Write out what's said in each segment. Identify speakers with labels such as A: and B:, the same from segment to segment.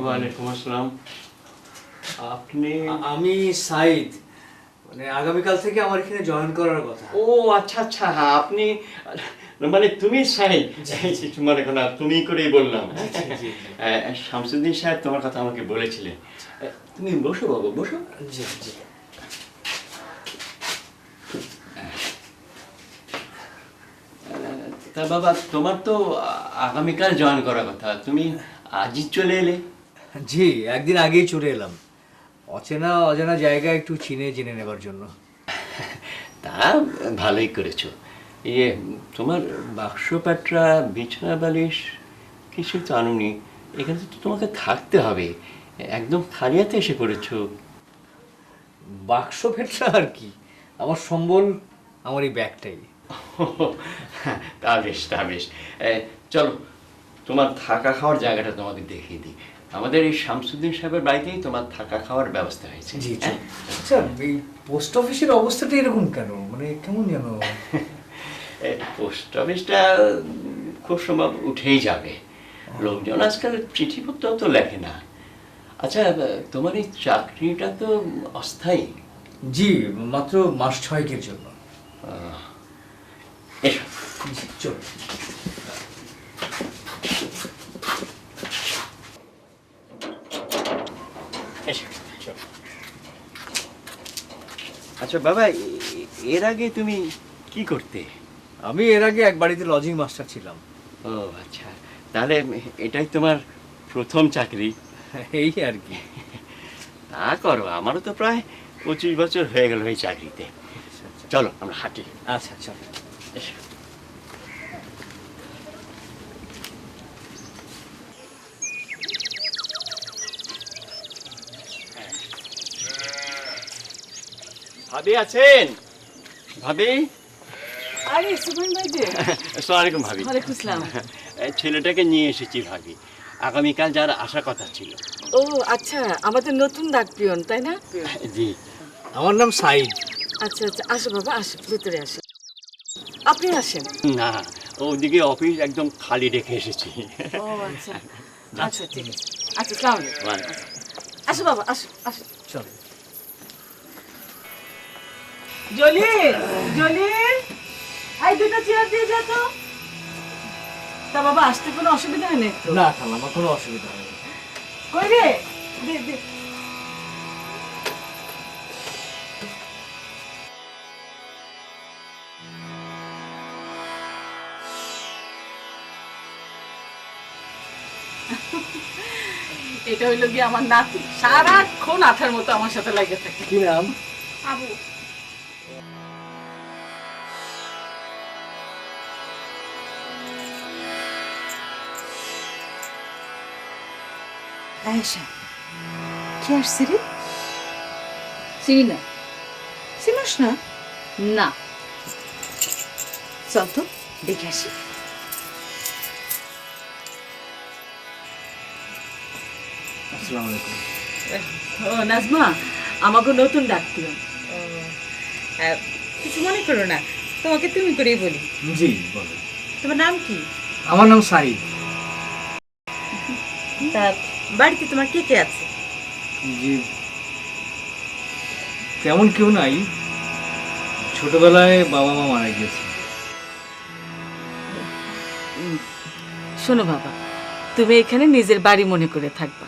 A: ওয়ালাইকুম আসসালাম। আপনি?
B: আমি সাইদ, মানে আগামীকাল থেকে আমার এখানে জয়েন করার কথা।
A: ও আচ্ছা আচ্ছা, হ্যাঁ আপনি, মানে তুমি সাহেব, মনে করো না তুমি করেই বললাম। শামসুদ্দিন সাহেব তোমার কথা আমাকে বলেছিলেন। তুমি বসো বাবু, বসো।
B: জি জি।
A: তা বাবা, তোমার তো আগামীকাল জয়েন করার কথা, তুমি আজই চলে এলে?
B: জি, একদিন আগেই চলে এলাম, অচেনা অজানা জায়গা একটু চিনে জেনে নেবার জন্য।
A: তা ভালোই করেছো। ইয়ে, তোমার বাক্স প্যাটরা বিছানা বালিশ কিছু তো আনুনি, এখানে তো তোমাকে থাকতে হবে, একদম খালি হাতে এসে পড়েছো।
B: বাক্স ফেটরা আর কি, আমার সম্বল আমার এই ব্যাগটাই।
A: তা বেশ, তা বেশ। চলো, তোমার থাকা খাওয়ার জায়গাটা তোমাকে দেখিয়ে দিই। আমাদের এই শামসুদ্দিন সাহেবের বাড়িতেই তোমার থাকা খাওয়ার ব্যবস্থা হয়েছে।
B: জি জি। আচ্ছা, এই পোস্ট অফিসের অবস্থাটা এরকম কেন, মানে কেমন যেন?
A: পোস্ট অফিসটা খুব সম্ভব উঠেই যাবে, লোকজন আজকাল চিঠিপত্র তো লেখে না। আচ্ছা, তোমার এই চাকরিটা তো অস্থায়ী।
B: জি, মাত্র মাস 6 জন্য।
A: এসো।
B: চল।
A: আচ্ছা বাবা, এর আগে তুমি কি করতে?
B: আমি এর আগে এক বাড়িতে লজিং মাস্টার ছিলাম।
A: ও আচ্ছা, তাহলে এটাই তোমার প্রথম চাকরি?
B: এই আর কি।
A: তা করো, আমারও তো প্রায় 25 বছর হয়ে গেল এই চাকরিতে। চলো আমরা হাঁটি।
B: আচ্ছা চল।
A: এসো। ভাবি আছেন? ভাবি?
C: আরে সুমন ভাই যে।
A: আসসালামু আলাইকুম ভাবি।
C: ওয়ালাইকুম আসসালাম।
A: ছেলেটাকে নিয়ে এসেছি ভাবি, আগামীকাল যার আসার কথা ছিল।
C: ও আচ্ছা, আমাদের নতুন ডাক পিয়ন তাই না?
A: জি।
B: আমার নাম সাইদ।
C: আচ্ছা আচ্ছা, আসো বাবা, আসো, ভিতরে আসো। আপনি আসেন।
A: না, ওদিকে অফিস একদম খালি রেখে এসেছি।
C: ও আচ্ছা আচ্ছা, ঠিক আছে। আচ্ছা, সালাম আলাইকুম। আসো বাবা, আসো আসো।
B: চল।
C: জলিল, জলিল, এই দুটো চেয়ার দিয়ে যা তো। তা বাবা, আসতে কোনো অসুবিধা হয় না তো?
B: না খালা, আমার কোনো অসুবিধা নেই।
C: কই রে, দে দে। এটা হইলো গিয়ে আমার নাতি, সারাক্ষণ আঠার মতো আমার সাথে লাগে থাকে।
B: কি নাম?
C: আবু।
D: আয়েশা, কি আসছে রে?
C: চিনি না।
D: চিনিস না?
C: না।
D: চল তো দেখে আসি।
B: আসসালামু আলাইকুম।
C: ও নাজমা, আমাকে নতুন ডাক দিও।
D: কিছু মনে করো না, তোমাকে তুমি করেই বলি।
B: জি বলো।
D: তোমার নাম কি?
B: আমার নাম সাইদ।
D: তা বাড়িতে তোমার কে কে আছে?
B: জি, তেমন কেউ নাই, ছোটবেলায় বাবা মা মারা গিয়েছে।
C: শোনো বাবা, তুমি এখানে নিজের বাড়ি মনে করে থাকবা,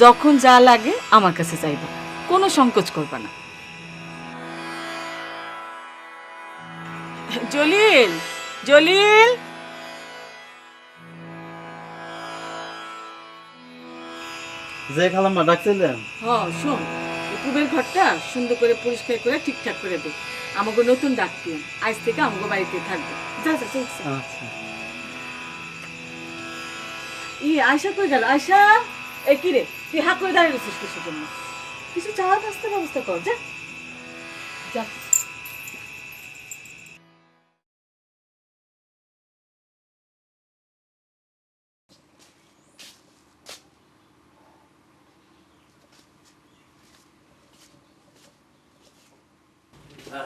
C: যখন যা লাগে আমার কাছে চাইবা, কোনো সংকোচ করবা না। জলিল, জলিল,
B: যে খালাম্মা ডাকছিলেন?
C: হ্যাঁ শোন, পূবের ঘরটা সুন্দর করে পরিষ্কার করে ঠিকঠাক করে দে। আমাকে নতুন ডাক দিও, আজ থেকে আমাকে বাড়িতে থাকবে। যা যা চল।
B: আচ্ছা।
C: আয়সা কই গেল? আয়সা, এ কি রে, তুই হাত করে দাঁড়িয়ে রয়েছিস কিসের জন্য? কিছু চাওয়া আসতে ব্যবস্থা কর, যা যা।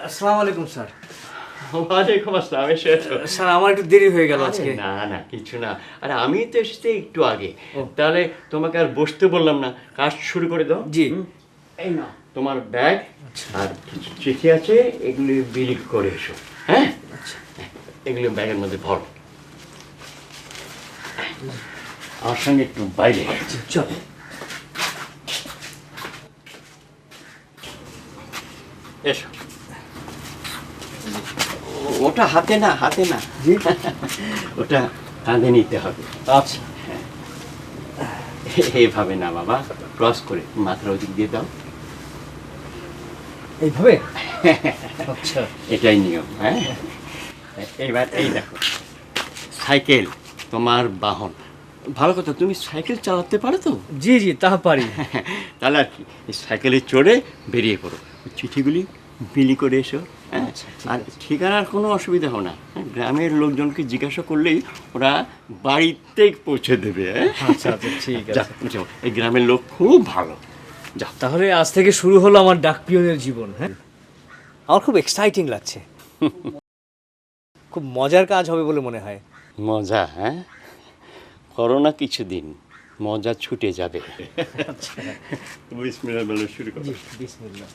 B: আসসালামু আলাইকুম স্যার।
A: ওয়ালাইকুম আসসালাম, এসেছো?
B: স্যার আমার একটু দেরি হয়ে গেল আজকে।
A: না না কিছু না, আরে আমি তো এসেছি একটু আগে। তাহলে তোমাকে আর বসতে বললাম না, কাজ শুরু করে দাও।
B: জি।
A: এই না তোমার ব্যাগ আর কিছু চিঠি আছে, এগুলি বিলি করে এসো। হ্যাঁ, এগুলো ব্যাগের মধ্যে ভর। আমার সঙ্গে একটু বাইরে
B: চল।
A: এসো। ওটা হাতে না, হাতে না, ওটা কাঁধে নিতে হবে।
B: আচ্ছা।
A: এইভাবে না বাবা, ক্রস করে মাথার ওদিক দিয়ে দাও।
B: এইভাবে? আচ্ছা।
A: এটাই নিয়ম। হ্যাঁ, এইবার এই দেখো, সাইকেল তোমার বাহন। ভালো কথা, তুমি সাইকেল চালাতে পারো তো?
B: জি জি, তা পারি।
A: তাহলে আর কি, এই সাইকেলে চড়ে বেরিয়ে পড়ো, চিঠিগুলি বিলি করে এসো। হ্যাঁ, আর ঠিকানার কোনো অসুবিধা হবে না, গ্রামের লোকজনকে জিজ্ঞাসা করলেই ওরা বাড়িতে পৌঁছে দেবে। হ্যাঁ,
B: আচ্ছা আচ্ছা, ঠিক আছে।
A: যাও, এই গ্রামের লোক খুব ভালো। যাও।
B: তাহলে আজ থেকে শুরু হলো আমার ডাক পিয়নের জীবন। হ্যাঁ, আমার খুব এক্সাইটিং লাগছে। খুব মজার কাজ হবে বলে মনে হয়।
A: মজা? হ্যাঁ, করোনা কিছুদিন, মজা ছুটে যাবে। বিসমিল্লাহ বলে শুরু করো।
B: বিসমিল্লাহ।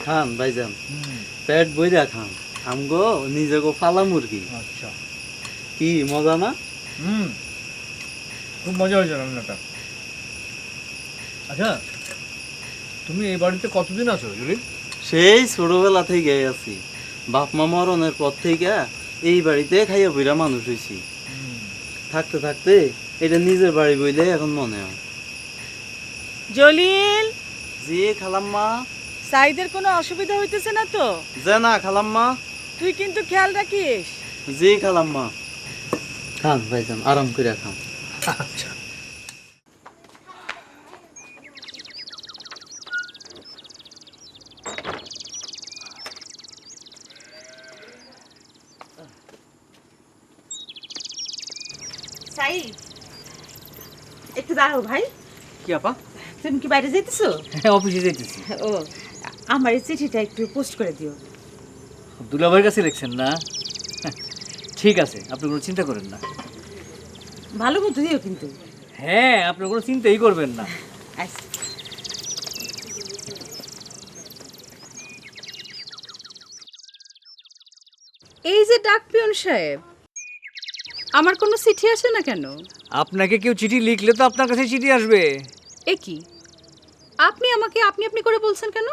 E: খান ভাইজান, পেট বইরা খান। আমগো নিজেগো পালা মুরগি।
B: আচ্ছা।
E: কি মজা না?
B: খুব মজা হয়েছে রান্নাটা। আচ্ছা, তুমি এই বাড়িতে কতদিন আছো জুলি?
E: সেই ছোটবেলা থেকে আছি, বাপ মা মরণের পর থেকে এই বাড়িতে খাইয়া বইরা মানুষ হয়েছি। থাকতে থাকতে এটা নিজের বাড়ি বইলে এখন মনে হয়।
C: জলিল,
E: জি খালাম্মা।
C: সাইদের কোনো অসুবিধা হইতেছে না তো?
E: যে না খালাম্মা।
C: তুই কিন্তু খেয়াল রাখিস।
E: জি খালাম্মা। খান ভাইজান, আরাম করে খান।
B: আচ্ছা।
D: সাইদ, একটু দাঁড়াও ভাই।
B: কি আপা?
D: তুমি কি বাইরে যাইতেছো?
B: হ্যাঁ, অফিসে যাইতেছি।
D: ও, আমার এই চিঠিটা একটু পোস্ট করে দিও।
B: দুলাভাইয়ের কাছে লিখছেন না? ঠিক আছে, আপনি কোনো চিন্তা করেন না।
D: ভালো মতো দিও কিন্তু।
B: হ্যাঁ, আপনি কোনো চিন্তাই করবেন না।
D: আচ্ছা।
F: এই যে ডাক পিয়ন সাহেব, আমার কোনো চিঠি আসে না কেন?
B: আপনাকে কেউ চিঠি লিখলে তো আপনার কাছে চিঠি আসবে।
F: এ কি, আপনি আমাকে আপনি আপনি করে বলছেন কেন?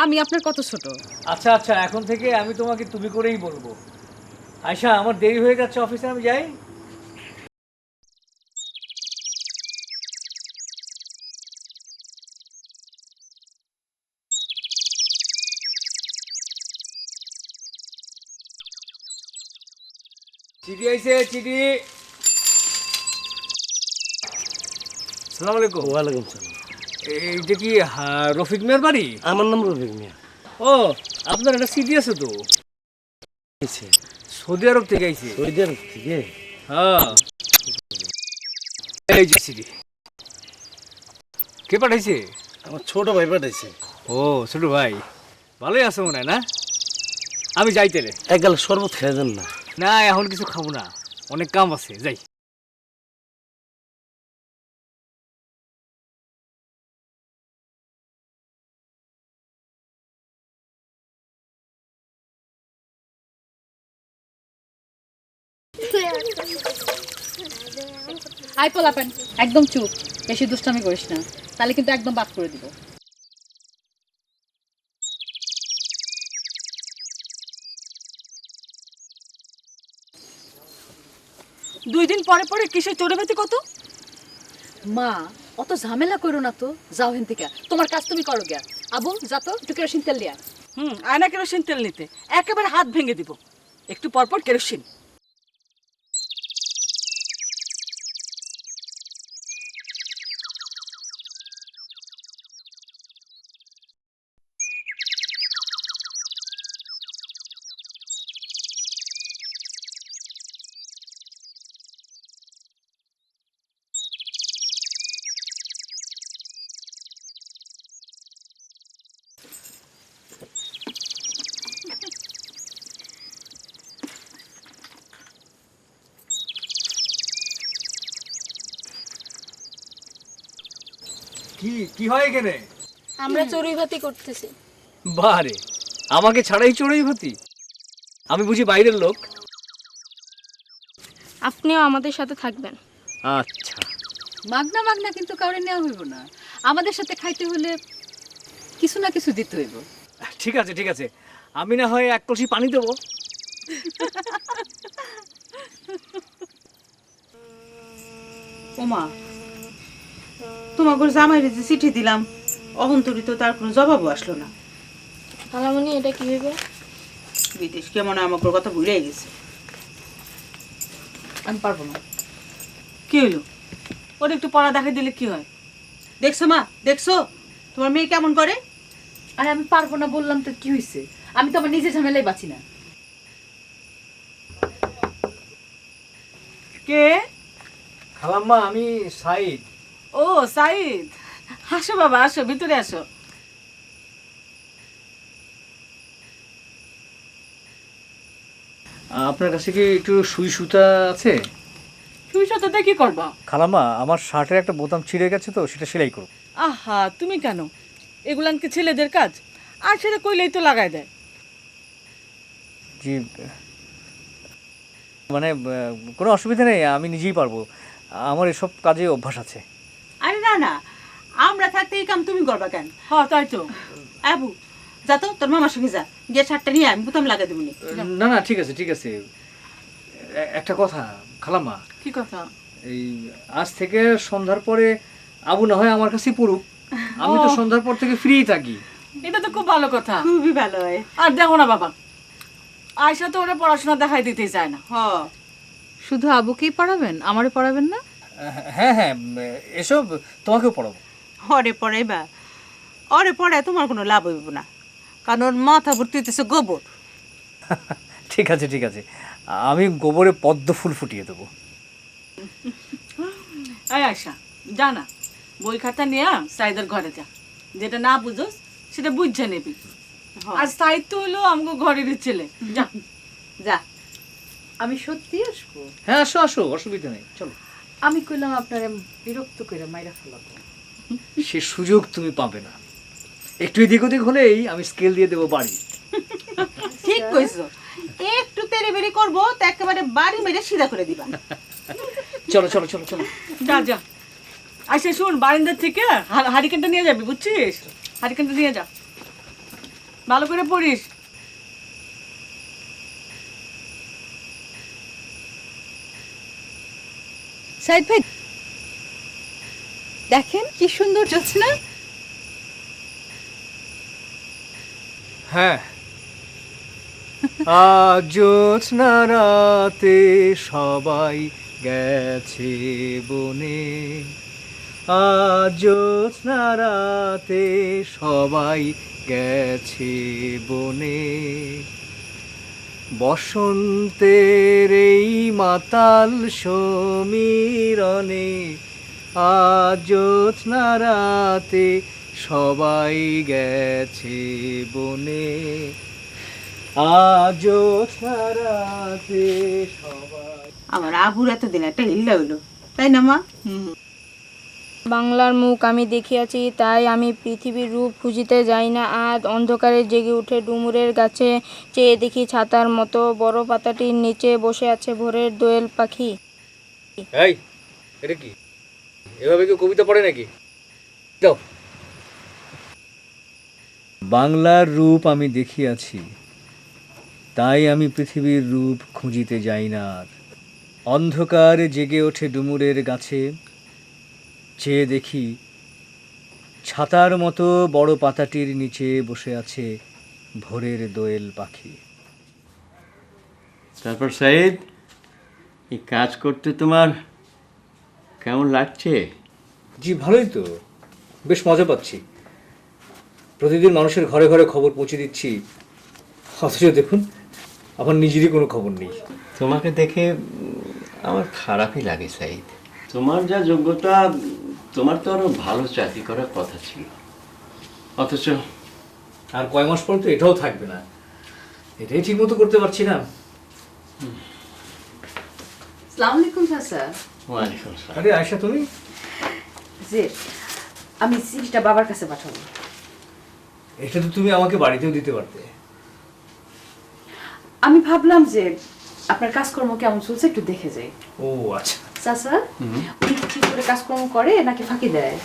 F: আমি আপনার কত ছোট?
B: আচ্ছা আচ্ছা, এখন থেকে আমি তোমাকে তুমি করেই বলবো। আয়শা, আমার দেরি হয়ে যাচ্ছে অফিসে, আমি যাই। চিঠি আইছে, চিঠি। সালাম আলাইকুম।
E: ওয়ালাইকুম সালাম।
B: এইটা কি রফিক মিয়ার বাড়ি?
E: আমার নাম রফিক মিয়া।
B: ও, আপনার একটা চিঠি আছে তো। সৌদি আরব থেকে আইছে।
E: সৌদি আরব থেকে?
B: হ্যাঁ, এই যে সিডি। কে পাঠাইছে?
G: আমার ছোট ভাই পাঠাইছে।
B: ও ছোট ভাই, ভালোই আছে মনে হয় না? আমি যাইতে রে।
G: এক গাল শরবত খেয়ে দেন না।
B: না এখন কিছু খাবো না, অনেক কাম আছে, যাই।
F: আই পোলাপেন, একদম চুপ, বেশি দুষ্টামি করিস না, তাহলে কিন্তু একদম বাদ করে দিব।
C: দুই দিন পরে পরে কিসের চোরে বেতে কত?
F: মা, অত ঝামেলা করো না তো, যাও হেন থেকে, তোমার কাজ তুমি করো গিয়া। আবু যা তো, একটু কেরোসিন তেল লিয়া।
C: আয়না কেরোসিন তেল নিতে একেবারে হাত ভেঙে দিব। একটু পরপর কেরোসিন।
B: কি কি হয় এখানে?
H: আমরা চড়ুইভাতি করতেছি।
B: বারে, আমাকে ছাড়াই চড়াই ভাতি? আমি বুঝি বাইরের লোক?
H: আপনিও আমাদের সাথে থাকবেন।
B: আচ্ছা,
F: মাগনা মাগনা কিন্তু কাউরে নেওয়া হইব না, আমাদের সাথে খাইতে হলে কিছু না কিছু দিতে হইব।
B: ঠিক আছে ঠিক আছে, আমি না হয় এক কলসি পানি দেবো।
D: ওমা, তোমাকে জামাইরে যে চিঠি দিলাম অহন্তরি তো তার কোনো জবাবও আসলো না।
H: খালামণি, এটা কি হইবে?
D: বিদেশ কেমন আমাকে কথা ভুলেই গেছে।
F: আমি পারবো না।
C: কি হইলো? ওর একটু পড়া দেখা দিলে কি হয়?
D: দেখছো মা, দেখছো তোমার মেয়ে কেমন করে?
F: আরে আমি পারবো না বললাম তো, কি হয়েছে? আমি তো আমার নিজের ঝামেলাই বাঁচি না।
C: কে?
B: খালাম্মা, আমি সাইদ।
C: ও সাইদ, আসো বাবা, আসো ভিতরে আসো।
B: আপনার কাছে কি একটু সুই সুতা আছে?
C: তুমি সাথে কি করবা?
B: খালাম্মা, আমার শার্টের একটা বোতাম ছিঁড়ে গেছে তো, সেটা সেলাই করো।
C: আহা, তুমি কেন? এগুলান কি ছেলেদের কাজ? আর সেটা কইলেই তো লাগাই দেয়।
B: জি, মানে কোনো অসুবিধা নেই, আমি নিজেই পারবো, আমার এসব কাজে অভ্যাস আছে।
D: আরে না না, আমরা থাকতে এই কাম তুমি করবা কেন?
C: হ্যাঁ তাই তো।
D: আবু যা তো, তোর মামার সঙ্গে যা, গিয়ে শার্টটা নিয়ে আমি বোতাম লাগাই দেবো নি।
B: না না, ঠিক আছে ঠিক আছে। একটা কথা খালাম্মা,
C: কি কথা?
B: এই আজ থেকে সন্ধ্যার পরে আবু না হয় আমার কাছেই পড়ুক, আমি তো সন্ধ্যার পর থেকে ফ্রি থাকি।
C: এটা তো খুব ভালো কথা।
D: খুবই ভালো হয়।
C: আর দেখো না বাবা, আয়সা তো ওরা পড়াশোনা দেখাই দিতেই চায় না।
D: হ,
F: শুধু আবুকেই পড়াবেন, আমারে পড়াবেন না?
B: হ্যাঁ হ্যাঁ, এসব তোমাকেও পড়াবো।
D: অরে পড়ে বা, অরে পড়ায় তোমার কোনো লাভ হইব না, কারণ ওর মাথা ভর্তি হইতেছে গোবর।
B: ঠিক আছে ঠিক আছে, আমি গোবরে পদ্ম ফুল ফুটিয়ে দেবো।
C: এই আয়সা, যা না, বই খাতা নিয়ে সাইদের ঘরে যা, যেটা না বুঝোস সেটা বুঝছে নেবি। আর সাইদ তো হলো আমাকে ঘরেরই ছেলে। যা
D: যা।
F: আমি সত্যি আসবো?
B: হ্যাঁ আসো আসো, অসুবিধা নেই, চলো।
F: আমি কইলাম আপনারে বিরক্ত করে মাইরা ফেলাবো।
B: সে সুযোগ তুমি পাবে না, একটু এদিক ওদিক হলেই আমি স্কেল দিয়ে দেবো বাড়ি।
D: ঠিক কইছো, একটু তেরে বেরি করবো তো একেবারে বাড়ি মেরে সিধা করে দিবা।
B: চলো চলো চলো চলো।
C: যা যা। আচ্ছা শুন, বারান্দার থেকে হারিকেনটা নিয়ে যাবি, বুঝছিস? হারিকেনটা নিয়ে যা, ভালো করে পড়িস।
F: সাইদ ভাই দেখেন কি সুন্দর চলছে না?
B: হ্যাঁ, আজ জ্যোৎস্না রাতে সবাই গেছে বনে, আজ জ্যোৎস্না রাতে সবাই গেছে বনে, বসন্তের এই মাতাল সমীরণে আজ জ্যোৎস্না রাতে সবাই গেছে বনে, আজ জ্যোৎস্না রাতে সবাই।
D: আমার আবুর এতদিন একটা হিল্লা হইলো, তাই না মা?
H: বাংলার মুখ আমি দেখিয়াছি, তাই আমি পৃথিবীর রূপ খুঁজিতে যাই না আজ। অন্ধকারে জেগে উঠে ডুমুরের গাছে চেয়ে দেখি ছাতার মতো বড় পাতাটির নিচে বসে আছে ভোরের দোয়েল পাখি।
B: এই, এটা কি? এভাবে কেউ কবিতা পড়ে নাকি? দাও। বাংলার রূপ আমি দেখিয়াছি, তাই আমি পৃথিবীর রূপ খুঁজিতে যাই না আর। অন্ধকারে জেগে ওঠে ডুমুরের গাছে, চেয়ে দেখি ছাতার মতো বড় পাতাটির নিচে বসে আছে ভোরের দোয়েল পাখি।
A: তারপর সাইদ, এই কাজ করতে তোমার কেমন লাগছে?
B: জি ভালোই তো, বেশ মজা পাচ্ছি। প্রতিদিন মানুষের ঘরে ঘরে খবর পৌঁছে দিচ্ছি, অথচ দেখুন আমার নিজেরই কোনো খবর নেই।
A: তোমাকে দেখে আমার খারাপই লাগে সাইদ। তোমার যা যোগ্যতা, তোমার তো আরো ভালো চাকরি করার কথা ছিল, অথচ
B: আর কয় মাস পর তো এটাও থাকবে না, এটাই ঠিক মতো করতে পারছি না।
F: আসসালামু আলাইকুম চাচা।
A: ওয়ালাইকুম আসসালাম।
B: আরে আয়শা, তুমি?
F: যে আমি চিঠিটা বাবার কাছে পাঠাবো।
B: এটা তো তুমি আমাকে বাড়িতেও দিতে পারতে।
F: আমি ভাবলাম যে আপনার কাজকর্ম কেমন চলছে একটু দেখে যাই।
B: ও আচ্ছা।
F: চাচা, উনি কি ঠিক করে কাজকর্ম করে নাকি ফাঁকি দেয়?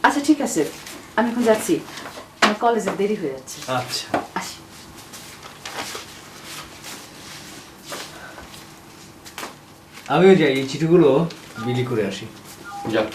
F: আচ্ছা ঠিক আছে, আমি এখন যাচ্ছি, আমার কলেজে দেরি হয়ে যাচ্ছে।
B: আচ্ছা,
F: আসি।
B: আমিও যাই, এই চিঠিগুলো বিলি করে আসি।
A: যাও।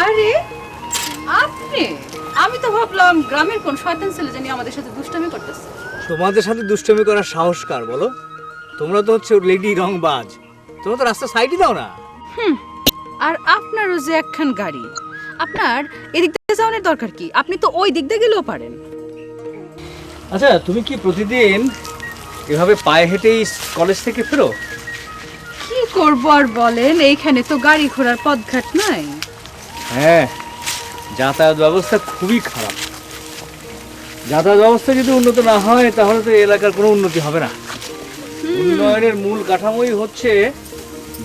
F: আরে আপনি, আমি তো ভাবলাম গ্রামের কোন শয়তান ছেলে জানি আমাদের সাথে দুষ্টামি করতেছে।
B: তোমাদের সাথে দুষ্টমি করার সাহস কার বলো? তোমরা তো হচ্ছে লেডি রংবাজ, তোমরা তো রাস্তা সাইডে দাও না।
F: আর আপনারও যে একখান গাড়ি, আপনার এদিক দিয়ে যাওয়ার দরকার কি? আপনি তো ওই দিক দিয়ে গেলেও পারেন।
B: আচ্ছা, তুমি কি প্রতিদিন এভাবে পায়ে হেঁটেই কলেজ থেকে ফেরো?
F: কি করব আর বলেন, এইখানে তো গাড়ি ঘোড়ার পথঘাট নাই।
B: হ্যাঁ, যাতায়াত ব্যবস্থা খুবই খারাপ। যাতায়াত ব্যবস্থা যদি উন্নত না হয় তাহলে তো এই এলাকার কোনো উন্নতি হবে না। উন্নয়নের মূল কাঠামোই হচ্ছে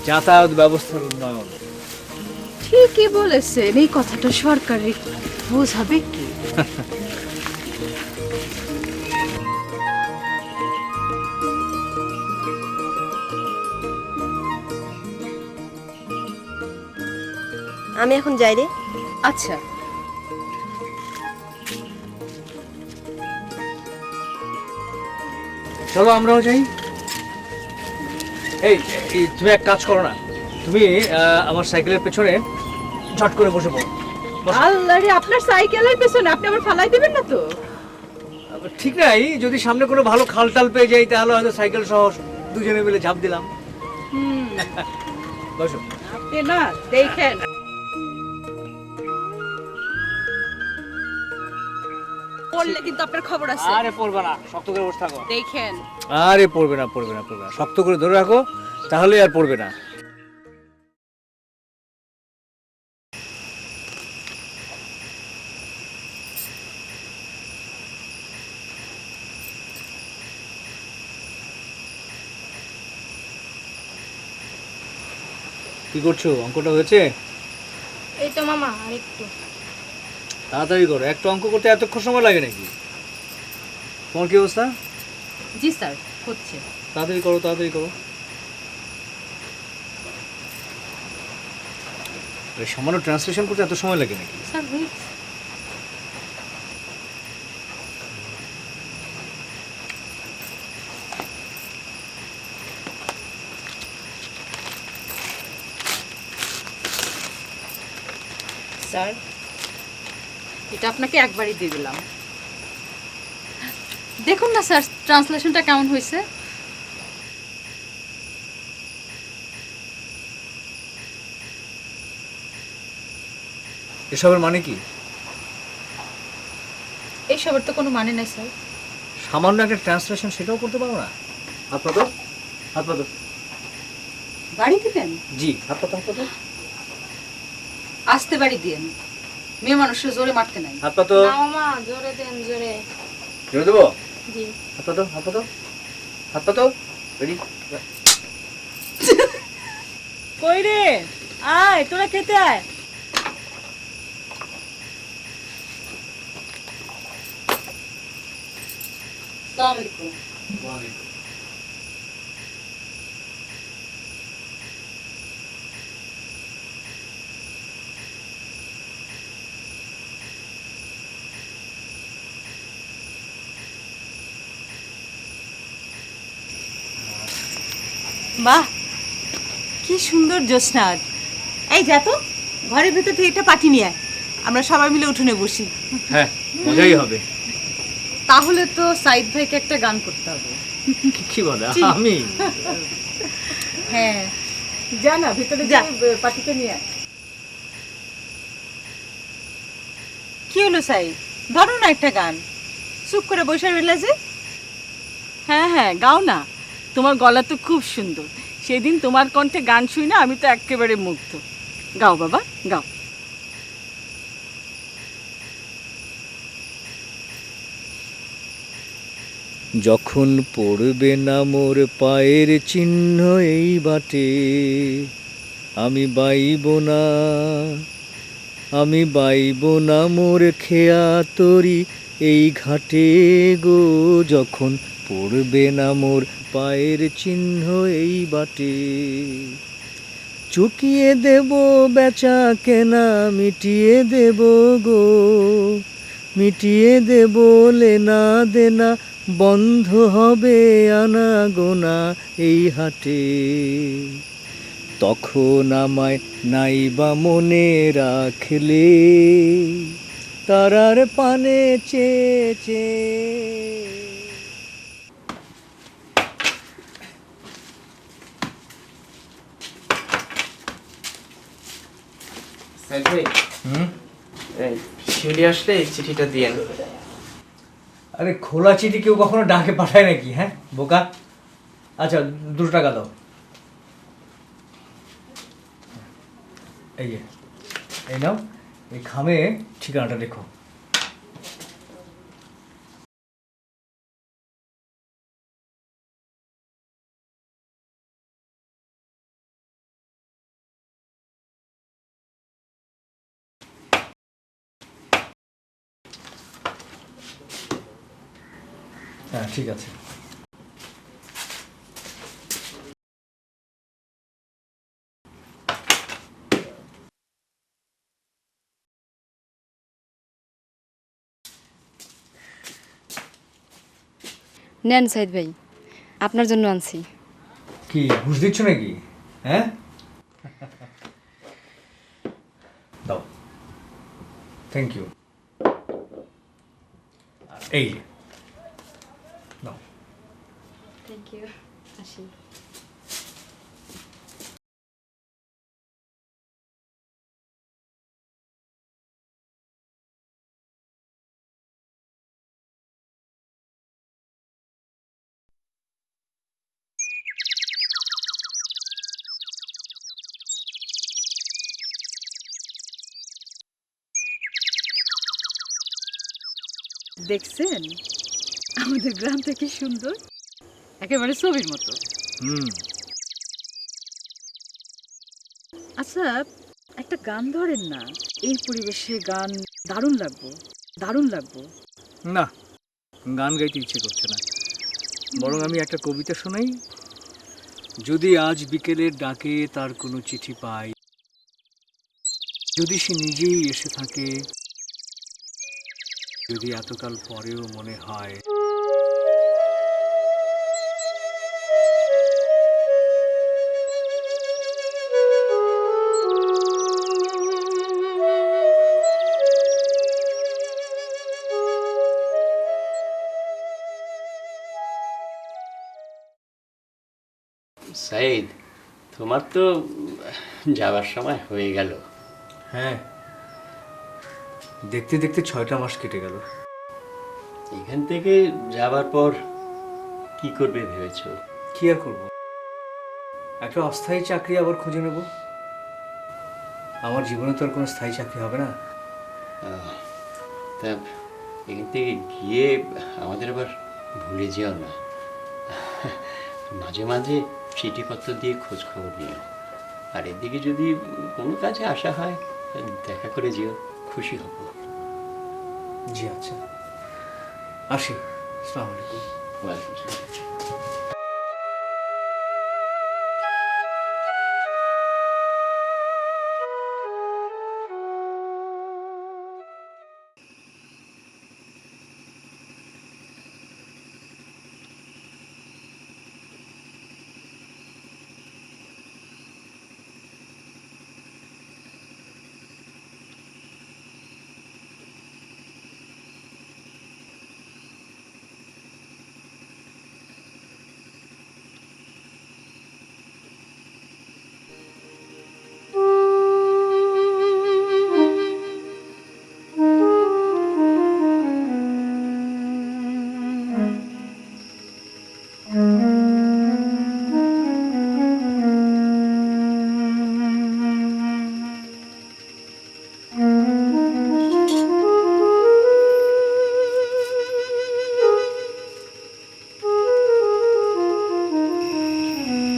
B: যাতায়াত ব্যবস্থার উন্নয়ন।
F: ঠিকই বলেছেন, এই কথাটা সরকারে বোঝাবে কি?
I: আমি এখন যাই রে।
F: আচ্ছা,
B: চলো আমরাও যাই। এই এই, তুমি এক কাজ করো না, তুমি আমার সাইকেলের পেছনে ঝট করে বসে পড়ো।
F: আল্লাহ রে, আপনার সাইকেলের পেছনে আপনি আবার ফালাই দিবেন না তো?
B: ঠিক নাই, যদি সামনে কোনো ভালো খাল টাল পেয়ে যাই তাহলে হয়তো সাইকেল সহ দুজনে মিলে ঝাঁপ দিলাম। বসো।
F: আপনি না দেখেন, পড়লে কিন্তু আপনার খবর আছে।
B: আরে পড়বে না, শক্ত করে বসে থাকো।
F: দেখেন
B: আরে পড়বে না, পড়বে না, পড়বে না, শক্ত করে ধরে রাখো, তাহলে আর পড়বে না। কি করছো? অঙ্কটা হয়েছে?
H: এই তো মামা আরেকটু।
B: তাড়াতাড়ি করো, একটা অঙ্ক করতে এতক্ষণ সময় লাগে নাকি? তোমার কি অবস্থা?
F: জি স্যার, হচ্ছে।
B: তাড়াতাড়ি করো, তাড়াতাড়ি করো। আরে সামান্য ট্রান্সলেশন করতে এত সময় লাগে নাকি?
F: স্যার হয়েছে। স্যার, এটা আপনাকে একবারই দিয়ে দিলাম। দেখুন না স্যার, ট্রান্সলেশনটা কেমন হয়েছে?
B: এসবের মানে কি?
F: এইসবের তো কোনো মানে নাই স্যার।
B: সামান্য একটা ট্রান্সলেশন সেটাও করতে পারো না? হাত পাতো, হাত পাতো।
F: বাড়ি দিবেন?
B: জি, হাত পাতো, হাত পাতো।
F: আসতে বাড়ি দিয়েন, মেয়ে মানুষের জোরে মারতে নাই।
B: হাত পাতো।
H: না মামা, জোরে দেন, জোরে।
B: জোরে দেবো?
H: জি।
B: হাত পাতো, হাত পাতো, হাত পাতো। রেডি?
C: কই রে, আয় তোরা খেতে আয়।
F: আসসালামু আলাইকুম।
D: বাহ, কি সুন্দর জ্যোৎস্না আজ। এই যা তো, ঘরের ভেতর থেকে একটা পাটি নিয়ে আয়, আমরা সবাই মিলে উঠোনে বসি।
B: হ্যাঁ, মজাই হবে।
F: তাহলে তো সাইদ ভাইকে একটা গান করতে হবে।
B: কি বলে? আমি?
F: হ্যাঁ,
C: যা না ভিতরে
D: যা।
C: পাখিকে নিয়ে আয়।
D: কি হলো সাই, ধরো না একটা গান, চুপ করে বসে রইলা যে।
C: হ্যাঁ হ্যাঁ, গাও না, তোমার গলা তো খুব সুন্দর। সেদিন তোমার কণ্ঠে গান শুই না, আমি তো একেবারে মুগ্ধ। গাও বাবা, গাও।
B: যখন পড়বে না মোর পায়ের চিহ্ন এই বাটে, আমি বাইব না, আমি বাইব না মোর খেয়া তরি এই ঘাটে গো। যখন পড়বে না মোর পায়ের চিহ্ন এই বাটে, চুকিয়ে দেব বেচা কেনা, মিটিয়ে দেব গো, মিটিয়ে দেব লেনা দেনা, বন্ধ হবে আনা গোনা এই হাটে। তখন আমায় নাইবা মনে রাখলে, তারার পানে চেয়ে চেয়ে।
J: শিউলি আসলে এই চিঠিটা দিয়েন।
B: আরে খোলা চিঠি কেউ কখনো ডাকে পাঠায় নাকি? হ্যাঁ বোকা। আচ্ছা 2 টাকা দাও। এই যে, এই নাও, এই খামে ঠিকানাটা লেখো। হ্যাঁ ঠিক আছে।
K: নেন সাইদ ভাই, আপনার জন্য আনছি।
B: কি ঘুষ দিচ্ছ নাকি? হ্যাঁ দাও, থ্যাংক ইউ। এই দাও।
K: থ্যাংক ইউ, আসি।
F: দেখছেন আমাদের গ্রামটা কি সুন্দর, একেবারে ছবির মতো। আচ্ছা একটা গান ধরেন না, এই পরিবেশে গান দারুণ লাগবো, দারুণ লাগবো।
B: না, গান গাইতে ইচ্ছে করছে না, বরং আমি একটা কবিতা শোনাই। যদি আজ বিকেলের ডাকে তার কোনো চিঠি পাই, যদি সে নিজেই এসে থাকে, যদি এতকাল পরেও মনে হয়
A: সাইদ, তোমার তো যাওয়ার সময় হয়ে গেল।
B: হ্যাঁ, দেখতে দেখতে 6টা মাস কেটে গেল।
A: এখান থেকে যাবার পর কি করবে ভেবেছো?
B: কি আর করবো, একটা অস্থায়ী চাকরি আবার খুঁজে নেব। আমার জীবনে তো আর কোনো স্থায়ী চাকরি হবে না।
A: তা এখান থেকে গিয়ে আমাদের আবার ভুলে যেও না, মাঝে মাঝে চিঠিপত্র দিয়ে খোঁজ খবর নিও। আর এদিকে যদি কোনো কাজে আসা হয় দেখা করে যেও, খুশি হব।
B: জি আচ্ছা, আসি। আসসালামু আলাইকুম।
A: ওয়ালাইকুম আসসালাম।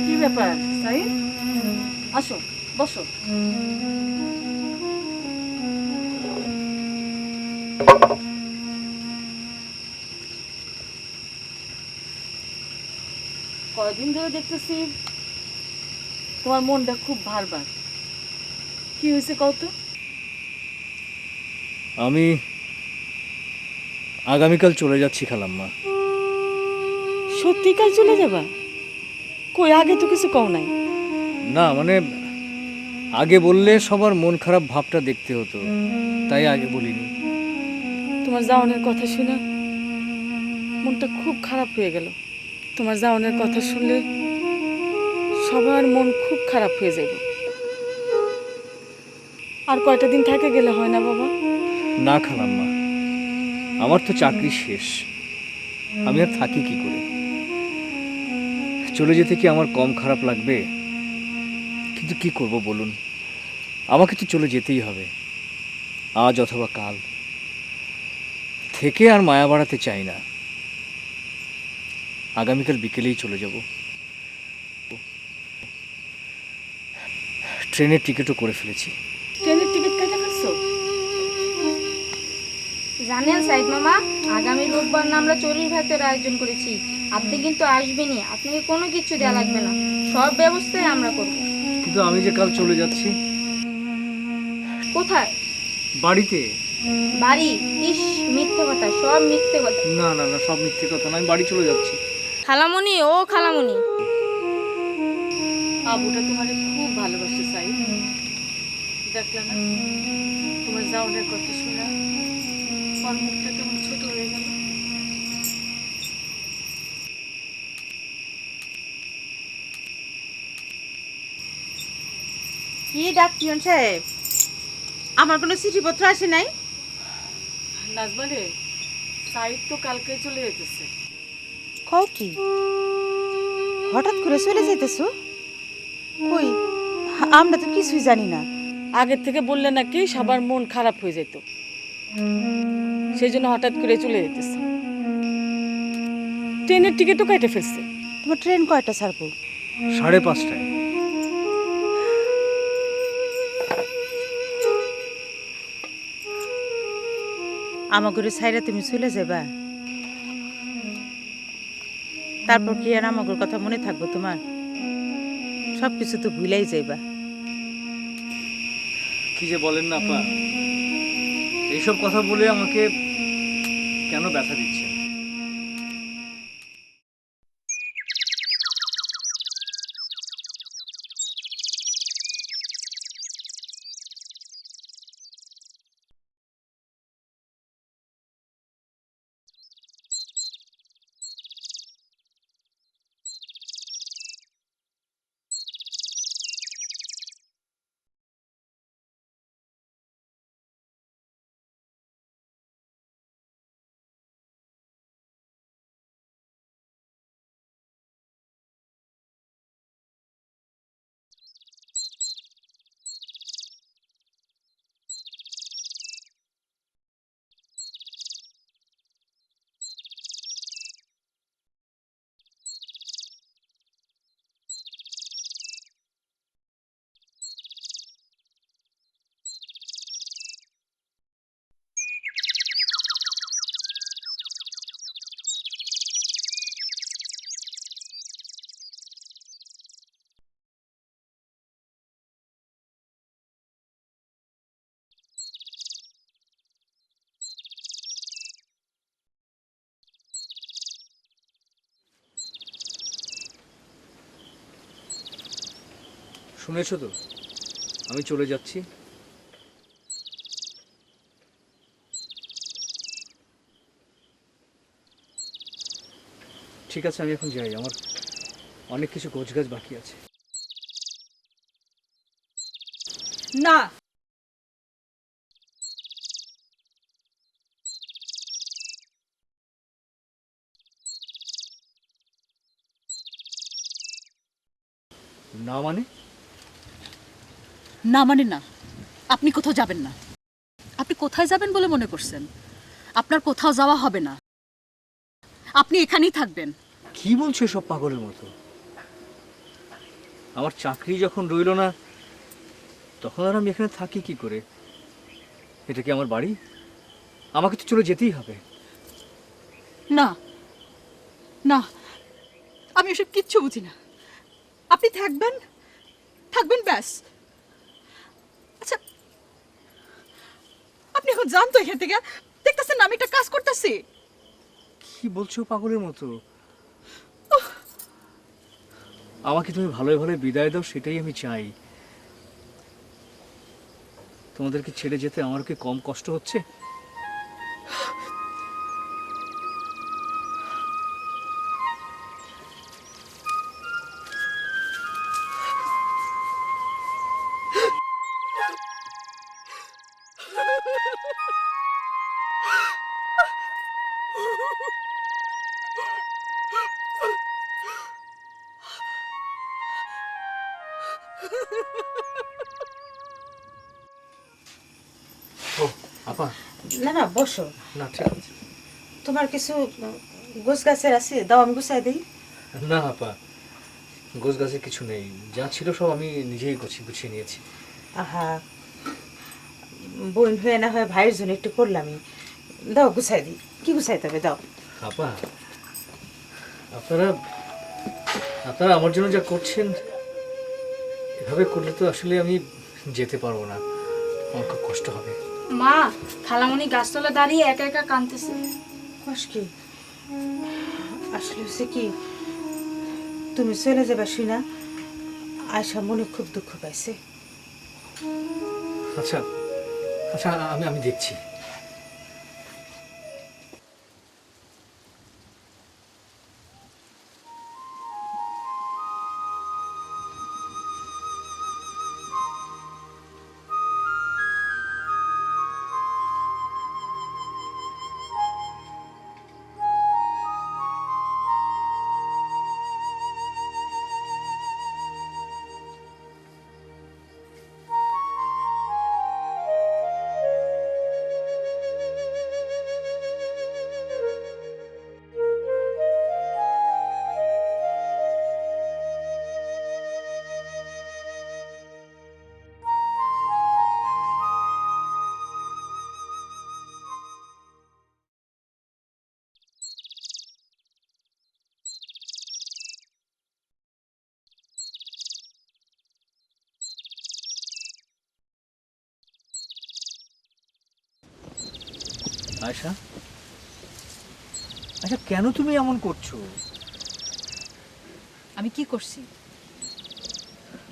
C: কি ব্যাপার সাইদ? আসো, বসো। কয়দিন ধরে দেখতেছি তোমার মনটা খুব ভারবার। কি হয়েছে কত?
B: আমি আগামীকাল চলে যাচ্ছি খালাম্মা।
C: সত্যিকার চলে যাবা? কই, আগে তো কিছু কও নাই।
B: না মানে আগে বললে সবার মন খারাপ ভাবটা দেখতে হতো, তাই আগে বলিনি।
C: তোমার যাওয়ানের কথা শুনে মনটা খুব খারাপ হয়ে গেল। তোমার যাওয়ানের কথা শুনলে সবার মন খুব খারাপ হয়ে যাবে। আর কয়টা দিন থেকে গেলে হয় না বাবা?
B: না খালাম্মা, আমার তো চাকরি শেষ, আমি আর থাকি কি করে? চলে যেতে কি আমার কম খারাপ লাগবে? কিন্তু কি করব বলুন, আমাকে তো চলে যেতেই হবে, আজ অথবা কাল। থেকে আর মায়া বাড়াতে চাই না, আগামীকাল বিকেলেই চলে যাব। ট্রেনের টিকিটও করে ফেলেছি।
C: ট্রেনের টিকিট কেটে ফেলছো?
H: জানেন সাইদ মামা, আগামী রোববার না আমরা চড়ুই ভাতের আয়োজন করেছি। আপনি কিন্তু আসবেনই, আপনাকে কোনো কিছু দেওয়া লাগবে না, সব ব্যবস্থাই আমরা করব।
B: কিন্তু আমি যে কাল চলে যাচ্ছি।
H: কোথায়?
B: বাড়িতে।
H: বাড়ি? ইস, মিথ্যে কথা, সব মিথ্যে কথা।
B: না না না, সব মিথ্যে কথা না, আমি বাড়ি চলে যাচ্ছি।
H: খালামণি, ও খালামণি,
C: আবুটা তোমার খুব ভালোবাসে সাইদ। দেখলে না তোমার যাওয়ানের কথা শুনে ওর মুখটা কেমন ছোট হয়ে গেল।
D: কি ডাক্তার সাহেব, আমার কোনো চিঠিপত্র আসে নাই?
C: নাজমা রে, সাইদ তো কালকে চলে যেতেছে।
D: কও কি, হঠাৎ করে চলে যেতেছো? কই, আমরা তো কিছুই জানি না।
C: আগের থেকে বললে নাকি সবার মন খারাপ হয়ে যেত। সেই জন্য হঠাৎ করে চলে যেতেছে। ট্রেনের টিকিটও কেটে ফেলছে।
D: তোমার ট্রেন কয়টা ছাড়বো?
B: 5:30টায়।
D: আমাগরে ছাইরা তুমি চলে যাবা? তারপর কি আর আমাগর কথা মনে থাকবো তোমার? সবকিছু তো ভুলাই যাইবা।
B: কি যে বলেন না আপা, এইসব কথা বলে আমাকে কেন ব্যথা দিচ্ছেন? শুনেছো তো, আমি চলে যাচ্ছি। ঠিক আছে, আমি এখন যাই, আমার অনেক কিছু গোছগাছ বাকি আছে।
F: না,
B: না মানে?
F: না মানে না, আপনি কোথাও যাবেন না। আপনি কোথায় যাবেন বলে মনে করছেন? আপনার কোথাও যাওয়া হবে না, আপনি এখানেই থাকবেন।
B: কি বলছো সব পাগলের মতো? আমার চাকরি যখন রইল না, তখন আর আমি এখানে থাকি কি করে? এটা কি আমার বাড়ি? আমাকে তো চলে যেতেই হবে।
F: না না, আমি ওসব কিচ্ছু বুঝি না। আপনি থাকবেন, থাকবেন ব্যাস। আচ্ছা, আপনি এখন যান তো এখান থেকে। দেখতেছেন না আমি একটা কাজ করতেছি।
B: কি বলছো পাগলের মতো? আমাকে তুমি ভালোই ভালো বিদায় দাও, সেটাই আমি চাই। তোমাদেরকে ছেড়ে যেতে আমার কি কম কষ্ট হচ্ছে? ও আপা,
D: না না, বসো।
B: না ঠিক আছে।
D: তোমার কিছু গোছ গাছের আছে, দাও আমি গুছাই দিই।
B: না আপা, গোছ গাছে কিছু নেই, যা ছিল সব আমি নিজেই গুছিয়ে নিয়েছি।
D: আহা, বোন হয়ে না হয় ভাইয়ের জন্য একটু করলামই। দাও গুছাই দিই। কি গুছাইতে হবে দাও।
B: আপা, আপনারা আপনারা আমার জন্য যা করছেন, এভাবে করলে তো আসলে আমি যেতে পারবো না, আমার খুব কষ্ট হবে।
H: মা, খালামণি গাছতলা দাঁড়িয়ে একা একা কাঁদতেছে।
D: কষ্ট কি? আসলে হচ্ছে কি, তুমি চলে যাবে শুনা আয়সা মনে খুব দুঃখ পাইছে।
B: আচ্ছা আচ্ছা, আমি দেখছি। আয়শা, আচ্ছা কেন তুমি এমন করছো?
F: আমি কি করছি?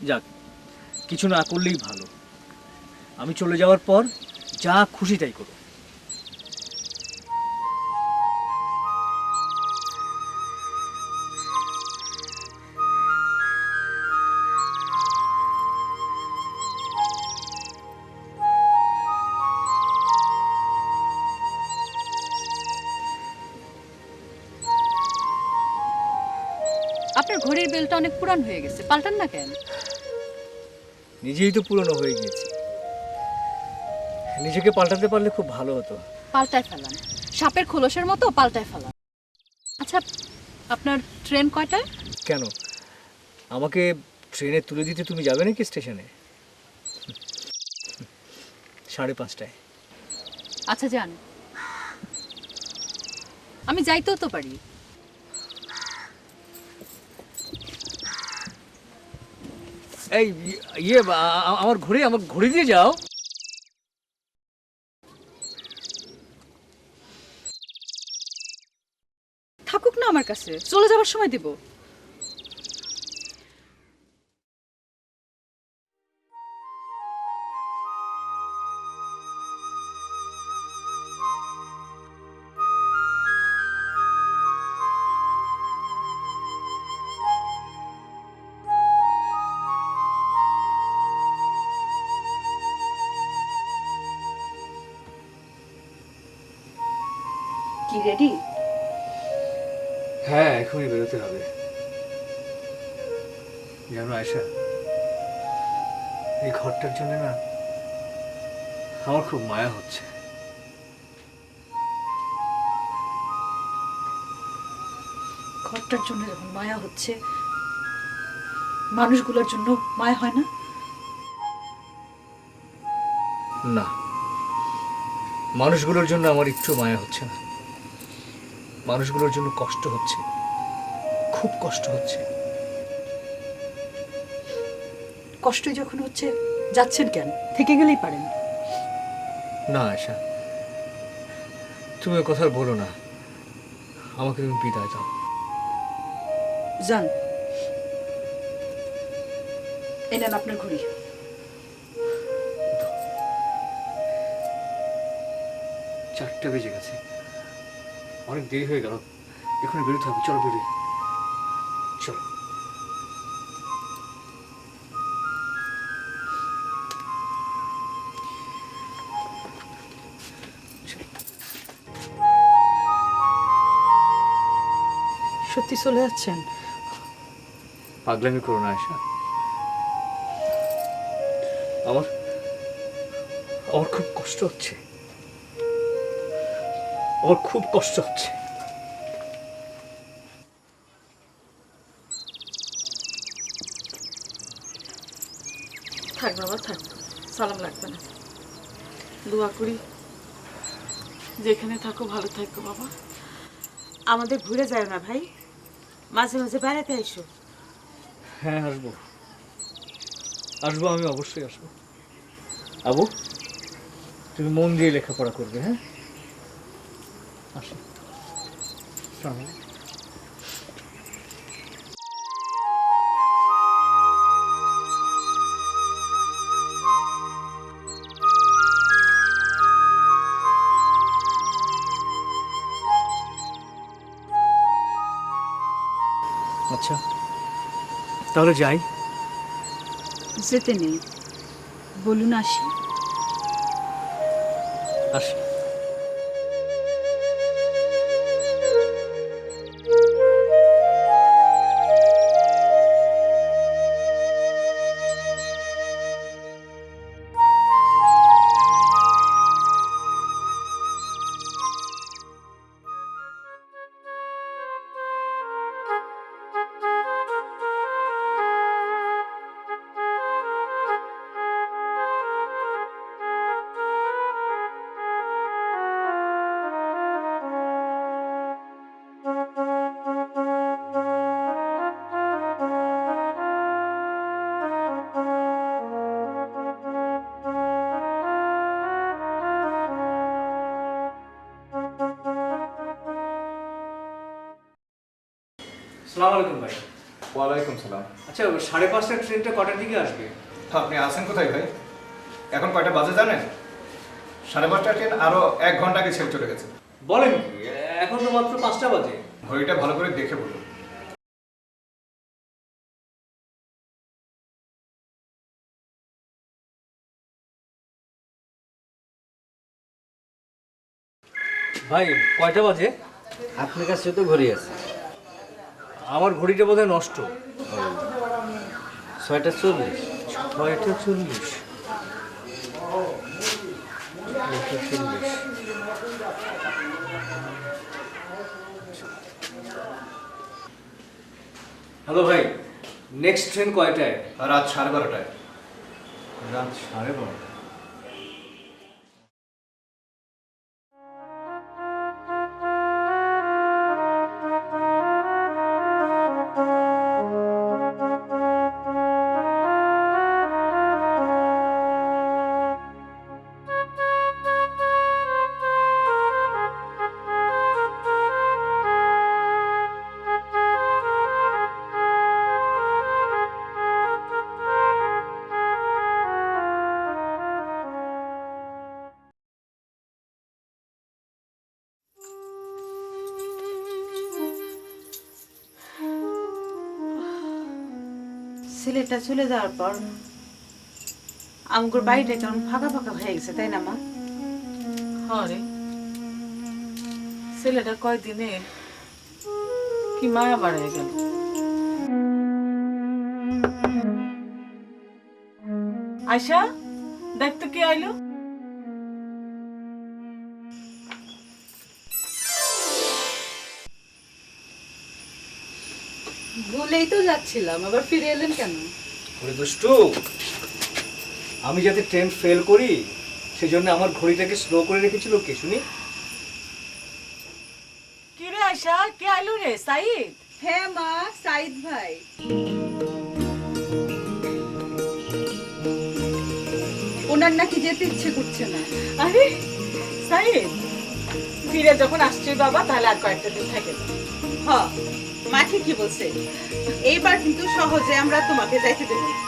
B: যাক, কিছু না করলেই ভালো। আমি চলে যাওয়ার পর যা খুশি তাই করো।
F: আপনার ঘড়ির বেলটা অনেক পুরান হয়ে গেছে, পাল্টান না কেন?
B: নিজেই তো পুরনো হয়ে গিয়েছি, নিজেকে পাল্টাতে পারলে খুব ভালো হতো।
F: পাল্টায় ফেলান, সাপের খোলসের মতো পাল্টায় ফেলান। আচ্ছা, আপনার ট্রেন কয়টায়?
B: কেন, আমাকে ট্রেনে তুলে দিতে তুমি যাবে নাকি স্টেশনে? 5:30টায়।
F: আচ্ছা যান, আমি যাইতেও তো পারি।
B: এই ইয়ে আমার ঘড়ি দিয়ে যাও।
F: থাকুক না আমার কাছে, চলে যাওয়ার সময় দিব। কি রেডি?
B: হ্যাঁ, এখনই বেরোতে হবে। জানো আয়শা, এই ঘরটার জন্য না আমার খুব মায়া হচ্ছে।
F: ঘরটার জন্য যখন মায়া হচ্ছে, মানুষগুলোর জন্য মায়া হয় না?
B: না, মানুষগুলোর জন্য আমার একটু মায়া হচ্ছে না। মানুষগুলোর জন্য কষ্ট হচ্ছে, খুব কষ্ট হচ্ছে।
F: কষ্টই যখন হচ্ছে, যাচ্ছেন কেন? থেকে গেলেই পারেন।
B: না আয়শা, তুমি কথা বলো না, আমাকে তুমি বিদায় দাও।
F: যান, এই নেন আপনার ঘড়ি।
B: 4টা বেজে গেছে, অনেক দেরি হয়ে গেল, এখানে বেরোতে হবে। চলো বেরোই, চলো।
F: সত্যি চলে যাচ্ছেন?
B: পাগলামি করো না আয়শা, আমার আমার খুব কষ্ট হচ্ছে, আমার খুব কষ্ট হচ্ছে।
C: থাক বাবা থাক, সালাম লাগবে না। দোয়া করি যেখানে থাকো ভালো থাকো বাবা।
D: আমাদের ঘুরে যায় না ভাই, মাঝে মাঝে বেড়াতে এসো।
B: হ্যাঁ, আসবো আসবো, আমি অবশ্যই আসবো। আবু, তুমি মন দিয়ে লেখাপড়া করবে। হ্যাঁ, আসো। আসসালামু আলাইকুম। আচ্ছা, তাহলে যাই।
F: যেতে নেই, বলুন আসি।
B: আসি। সালাম আলাইকুম ভাই।
L: ওয়ালাইকুম সালাম।
B: আচ্ছা 5:30টার ট্রেনটা কটার দিকে আসবে?
L: আপনি আছেন কোথায় ভাই? এখন কয়টা বাজে জানেন? 5:30টার ট্রেন আরো 1 ঘন্টা আগে ছেড়ে চলে গেছে।
B: বলেন কি, এখন তো মাত্র 5টা বাজে।
L: ঘড়িটা ভালো করে দেখে বলুন।
B: ভাই কয়টা বাজে?
G: আপনার কাছে তো ঘড়ি আছে।
B: আমার ঘড়িটা বোধহয় নষ্ট।
G: 6:40।
B: 6:40। হ্যালো ভাই, নেক্সট ট্রেন কয়টায়?
L: রাত 12:30টায়।
B: রাত 12:30।
D: ছেলেটা চলে যাওয়ার পর আমগোর বাড়িটা কেমন ফাঁকা ফাঁকা হয়ে গেছে, তাই না মা?
C: হ্যাঁ রে, ছেলেটা কয়দিনে কি মায়া বাড়ায় গেল। আয়শা, দেখ তো কে আইলো।
F: ভুলেই তো যাচ্ছিলাম, আবার ফিরে এলেন কেন?
B: ওরে দুষ্টু, আমি যাতে ট্রেন ফেল করি সেজন্য আমার ঘড়িটাকে স্লো করে রেখেছিল কে শুনি?
C: কি রে আয়শা, কে আইলো রে? সাইদ?
F: হ্যাঁ মা, সাইদ ভাই। ওনার নাকি যেতে ইচ্ছে করছে না।
C: আরে সাইদ, ফিরে যখন আসছে বাবা তাহলে আর কয়েকটা দিন থাকে।
D: হ, মা ঠিকই বলছে, এইবার কিন্তু সহজে আমরা তোমাকে যাইতে দেবো না।